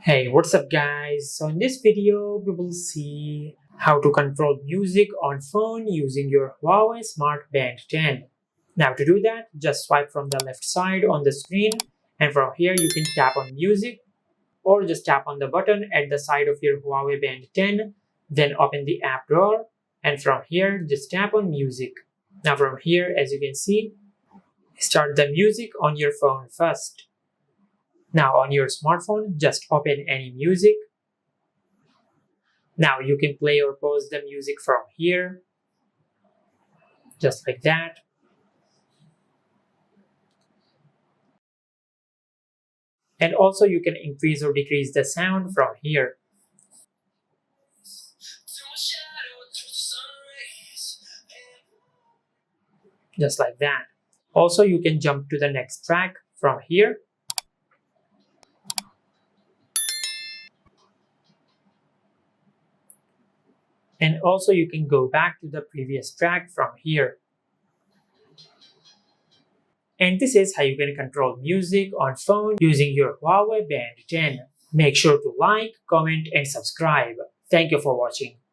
Hey, what's up guys? So in this video, we will see how to control music on phone using your Huawei Smart Band 10. Now to do that, just swipe from the left side on the screen and from here you can tap on music or just tap on the button at the side of your Huawei Band 10, then open the app drawer and from here just tap on music. Now from here, as you can see, start the music on your phone first. Now on your smartphone, just open any music. Now you can play or pause the music from here, just like that. And also you can increase or decrease the sound from here, just like that. Also you can jump to the next track from here. And also you can go back to the previous track from here. And this is how you can control music on phone using your Huawei Band 10. Make sure to like, comment and subscribe. Thank you for watching.